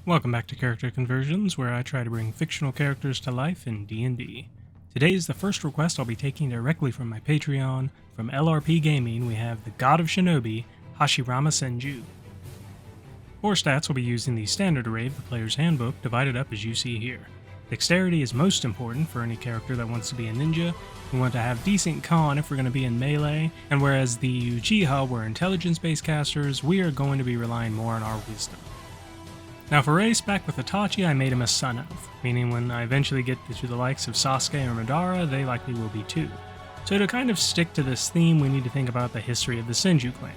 Welcome back to Character Conversions, where I try to bring fictional characters to life in D&D. Today is the first request I'll be taking directly from my Patreon. From LRP Gaming, we have the God of Shinobi, Hashirama Senju. For stats, we'll be using the standard array of the player's handbook, divided up as you see here. Dexterity is most important for any character that wants to be a ninja. We want to have decent con if we're going to be in melee, and whereas the Uchiha were intelligence-based casters, we are going to be relying more on our wisdom. Now for Ace, back with Itachi, I made him a son of, meaning when I eventually get to the likes of Sasuke or Madara, they likely will be too. So to kind of stick to this theme, we need to think about the history of the Senju clan.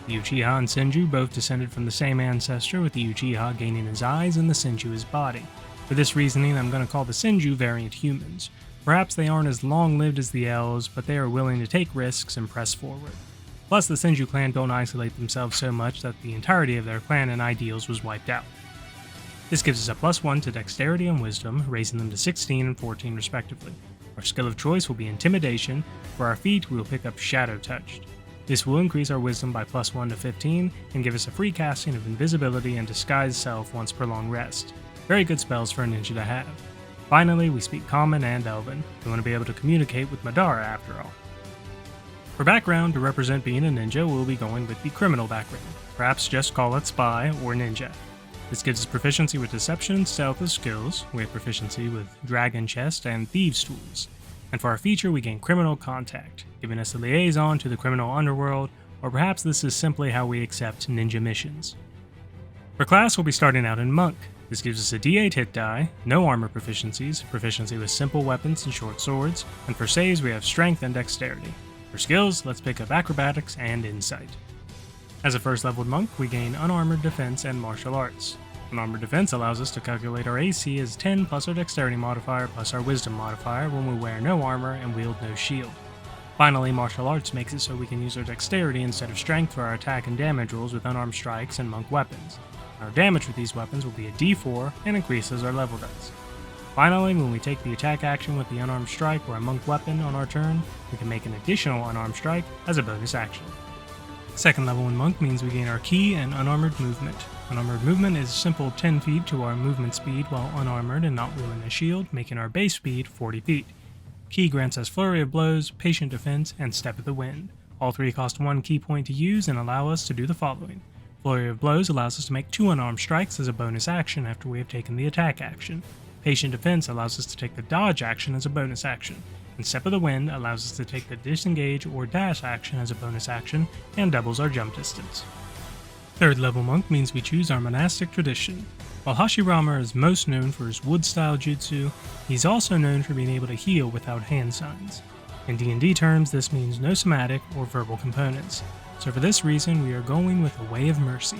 The Uchiha and Senju both descended from the same ancestor, with the Uchiha gaining his eyes and the Senju his body. For this reasoning, I'm going to call the Senju variant humans. Perhaps they aren't as long-lived as the elves, but they are willing to take risks and press forward. Plus, the Senju clan don't isolate themselves so much that the entirety of their clan and ideals was wiped out. This gives us a +1 to Dexterity and Wisdom, raising them to 16 and 14 respectively. Our skill of choice will be Intimidation. For our feat, we will pick up Shadow Touched. This will increase our Wisdom by +1 to 15, and give us a free casting of Invisibility and Disguise Self once per long rest. Very good spells for a ninja to have. Finally, we speak Common and Elven. We want to be able to communicate with Madara after all. For background, to represent being a ninja, we'll be going with the criminal background. Perhaps just call it Spy or Ninja. This gives us proficiency with Deception and Stealth as skills. We have proficiency with Dragon Chest and Thieves' Tools. And for our feature, we gain Criminal Contact, giving us a liaison to the criminal underworld, or perhaps this is simply how we accept ninja missions. For class, we'll be starting out in Monk. This gives us a D8 hit die, no armor proficiencies, proficiency with simple weapons and short swords, and for saves we have Strength and Dexterity. For skills, let's pick up Acrobatics and Insight. As a first leveled monk, we gain Unarmored Defense and Martial Arts. Unarmored Defense allows us to calculate our AC as 10 plus our Dexterity modifier plus our Wisdom modifier when we wear no armor and wield no shield. Finally, Martial Arts makes it so we can use our Dexterity instead of Strength for our attack and damage rolls with unarmed strikes and monk weapons. Our damage with these weapons will be a D4 and increases our level dice. Finally, when we take the attack action with the unarmed strike or a monk weapon on our turn, we can make an additional unarmed strike as a bonus action. Second level in Monk means we gain our Ki and Unarmored Movement. Unarmored Movement is simple 10 feet to our movement speed while unarmored and not wielding a shield, making our base speed 40 feet. Ki grants us Flurry of Blows, Patient Defense, and Step of the Wind. All three cost 1 Ki point to use and allow us to do the following. Flurry of Blows allows us to make 2 unarmed strikes as a bonus action after we have taken the attack action. Patient Defense allows us to take the dodge action as a bonus action. And Step of the Wind allows us to take the disengage or dash action as a bonus action and doubles our jump distance. Third level monk means we choose our monastic tradition. While Hashirama is most known for his wood-style jutsu, he's also known for being able to heal without hand signs. In D&D terms, this means no somatic or verbal components. So for this reason, we are going with a Way of Mercy.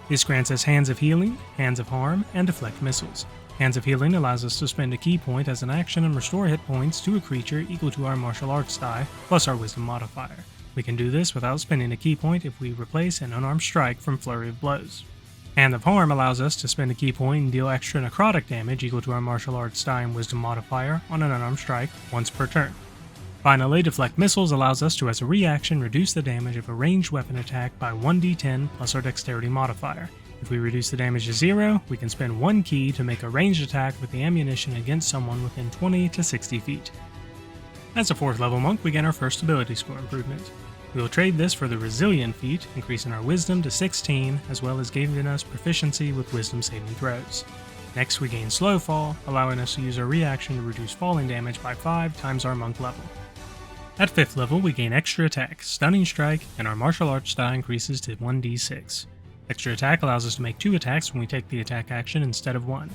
This grants us Hands of Healing, Hands of Harm, and Deflect Missiles. Hands of Healing allows us to spend a Ki point as an action and restore hit points to a creature equal to our martial arts die, plus our wisdom modifier. We can do this without spending a Ki point if we replace an unarmed strike from Flurry of Blows. Hand of Harm allows us to spend a Ki point and deal extra necrotic damage equal to our martial arts die and wisdom modifier on an unarmed strike once per turn. Finally, Deflect Missiles allows us to, as a reaction, reduce the damage of a ranged weapon attack by 1d10 plus our Dexterity modifier. If we reduce the damage to 0, we can spend 1 Ki to make a ranged attack with the ammunition against someone within 20 to 60 feet. As a 4th level monk, we gain our first ability score improvement. We will trade this for the Resilient feat, increasing our Wisdom to 16, as well as giving us proficiency with Wisdom saving throws. Next, we gain Slow Fall, allowing us to use our reaction to reduce falling damage by 5 times our monk level. At 5th level, we gain Extra Attack, Stunning Strike, and our martial arts die increases to 1d6. Extra Attack allows us to make 2 attacks when we take the attack action instead of 1.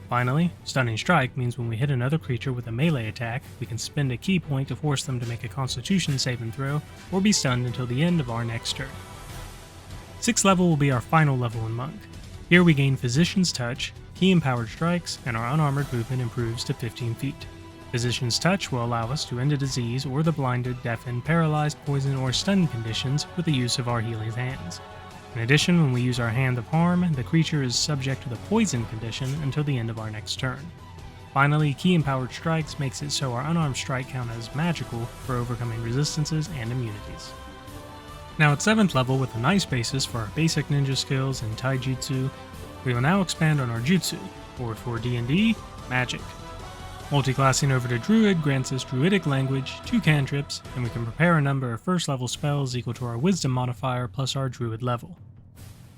Finally, Stunning Strike means when we hit another creature with a melee attack, we can spend a Ki point to force them to make a Constitution saving throw, or be stunned until the end of our next turn. 6th level will be our final level in Monk. Here we gain Physician's Touch, Ki-empowered strikes, and our unarmored movement improves to 15 feet. Physician's Touch will allow us to end a disease or the blinded, deafened, paralyzed, poison, or stunned conditions with the use of our healing hands. In addition, when we use our Hand of Harm, the creature is subject to the poison condition until the end of our next turn. Finally, Ki-empowered strikes makes it so our unarmed strike count as magical for overcoming resistances and immunities. Now at 7th level, with a nice basis for our basic ninja skills and taijutsu, We will now expand on our jutsu, or for D&D, magic. Multiclassing over to Druid grants us Druidic language, 2 cantrips, and we can prepare a number of first level spells equal to our Wisdom modifier plus our Druid level.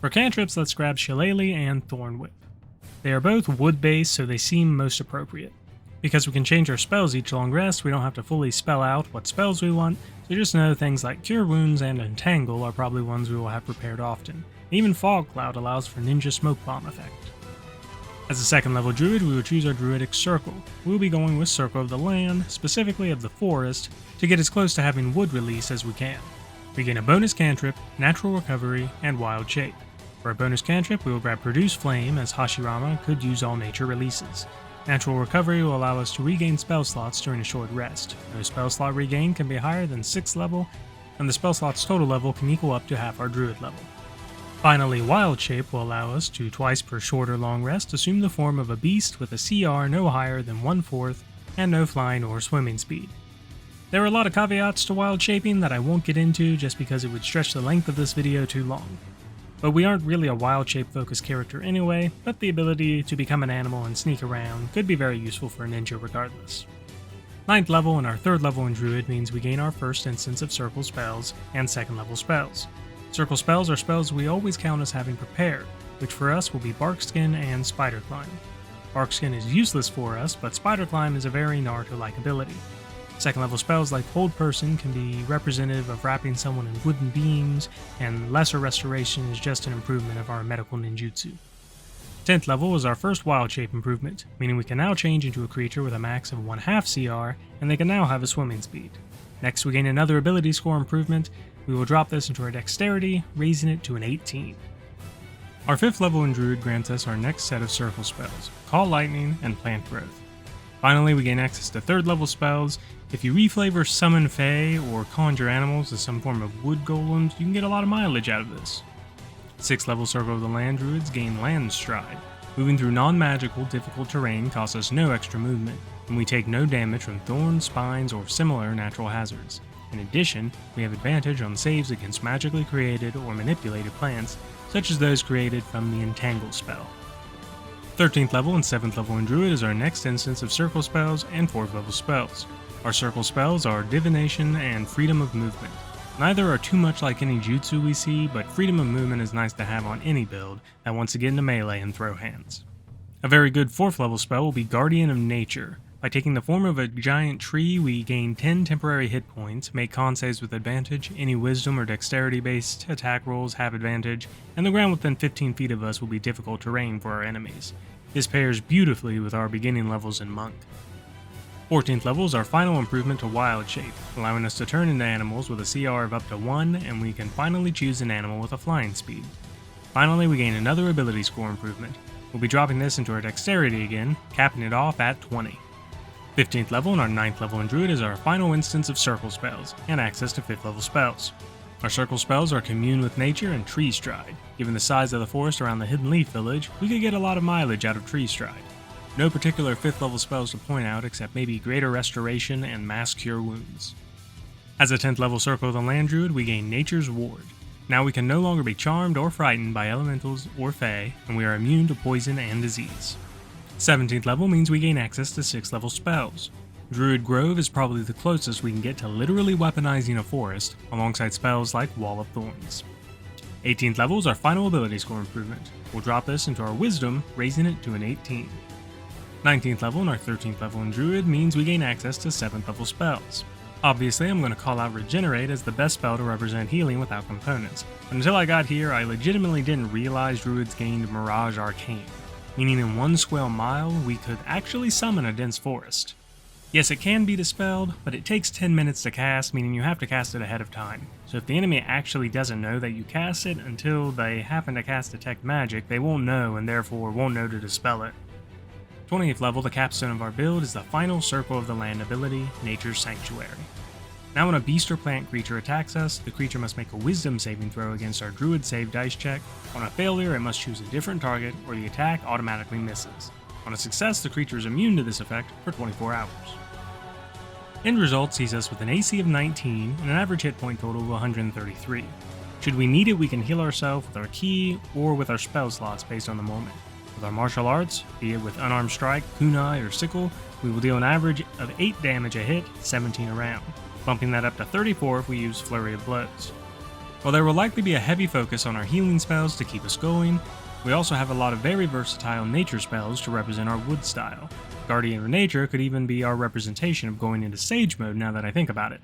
For cantrips, let's grab Shillelagh and Thorn Whip. They are both wood based, so they seem most appropriate. Because we can change our spells each long rest, we don't have to fully spell out what spells we want, so just know things like Cure Wounds and Entangle are probably ones we will have prepared often. Even Fog Cloud allows for Ninja Smoke Bomb effect. As a second level druid, we will choose our druidic circle. We will be going with Circle of the Land, specifically of the forest, to get as close to having wood release as we can. We gain a bonus cantrip, natural recovery, and wild shape. For a bonus cantrip, we will grab Produce Flame, as Hashirama could use all nature releases. Natural recovery will allow us to regain spell slots during a short rest. No spell slot regain can be higher than 6th level, and the spell slot's total level can equal up to half our druid level. Finally, Wild Shape will allow us to twice per short or long rest assume the form of a beast with a CR no higher than 1/4 and no flying or swimming speed. There are a lot of caveats to Wild Shaping that I won't get into just because it would stretch the length of this video too long. But we aren't really a Wild Shape focused character anyway, but the ability to become an animal and sneak around could be very useful for a ninja regardless. 9th level and our 3rd level in Druid means we gain our first instance of circle spells and 2nd level spells. Circle spells are spells we always count as having prepared, which for us will be Barkskin and Spider Climb. Barkskin is useless for us, but Spider Climb is a very Naruto-like ability. 2nd level spells like Hold Person can be representative of wrapping someone in wooden beams, and Lesser Restoration is just an improvement of our medical ninjutsu. 10th level is our first Wild Shape improvement, meaning we can now change into a creature with a max of 1/2 CR, and they can now have a swimming speed. Next we gain another ability score improvement. We will drop this into our dexterity, raising it to an 18. Our 5th level in Druid grants us our next set of circle spells, Call Lightning and Plant Growth. Finally, we gain access to 3rd level spells. If you reflavor Summon Fae or conjure animals as some form of wood golems, you can get a lot of mileage out of this. 6th level Circle of the Land Druids gain Land Stride. Moving through non-magical, difficult terrain costs us no extra movement, and we take no damage from thorns, spines, or similar natural hazards. In addition, we have advantage on saves against magically created or manipulated plants, such as those created from the Entangle spell. 13th level and 7th level in Druid is our next instance of circle spells and 4th level spells. Our circle spells are Divination and Freedom of Movement. Neither are too much like any jutsu we see, but Freedom of Movement is nice to have on any build that wants to get into melee and throw hands. A very good 4th level spell will be Guardian of Nature. By taking the form of a giant tree, we gain 10 temporary hit points, make con saves with advantage, any wisdom or dexterity based attack rolls have advantage, and the ground within 15 feet of us will be difficult terrain for our enemies. This pairs beautifully with our beginning levels in Monk. 14th level is our final improvement to Wild Shape, allowing us to turn into animals with a CR of up to 1, and we can finally choose an animal with a flying speed. Finally, we gain another ability score improvement. We'll be dropping this into our dexterity again, capping it off at 20. 15th level and our 9th level in Druid is our final instance of circle spells, and access to 5th level spells. Our circle spells are Commune with Nature and Tree Stride. Given the size of the forest around the Hidden Leaf Village, we could get a lot of mileage out of Tree Stride. No particular 5th level spells to point out except maybe Greater Restoration and Mass Cure Wounds. As a 10th level Circle of the Land Druid, we gain Nature's Ward. Now we can no longer be charmed or frightened by elementals or fae, and we are immune to poison and disease. 17th level means we gain access to 6th level spells. Druid Grove is probably the closest we can get to literally weaponizing a forest, alongside spells like Wall of Thorns. 18th level is our final ability score improvement. We'll drop this into our Wisdom, raising it to an 18. 19th level and our 13th level in Druid means we gain access to 7th level spells. Obviously, I'm going to call out Regenerate as the best spell to represent healing without components, but until I got here I legitimately didn't realize Druids gained Mirage Arcane, meaning in 1 square mile we could actually summon a dense forest. Yes, it can be dispelled, but it takes 10 minutes to cast, meaning you have to cast it ahead of time. So if the enemy actually doesn't know that you cast it until they happen to cast Detect Magic, they won't know and therefore won't know to dispel it. 20th level, the capstone of our build, is the final Circle of the Land ability, Nature's Sanctuary. Now when a beast or plant creature attacks us, the creature must make a Wisdom saving throw against our Druid save dice check. On a failure, it must choose a different target, or the attack automatically misses. On a success, the creature is immune to this effect for 24 hours. End result sees us with an AC of 19 and an average hit point total of 133. Should we need it, we can heal ourselves with our ki or with our spell slots based on the moment. With our martial arts, be it with Unarmed Strike, Kunai, or Sickle, we will deal an average of 8 damage a hit, 17 a round, bumping that up to 34 if we use Flurry of Blows. While there will likely be a heavy focus on our healing spells to keep us going, we also have a lot of very versatile nature spells to represent our wood style. Guardian of Nature could even be our representation of going into Sage mode now that I think about it.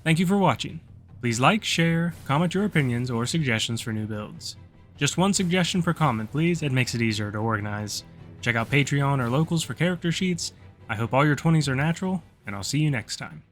Thank you for watching. Please like, share, comment your opinions or suggestions for new builds. Just one suggestion per comment please, it makes it easier to organize. Check out Patreon or Locals for character sheets. I hope all your 20s are natural, and I'll see you next time.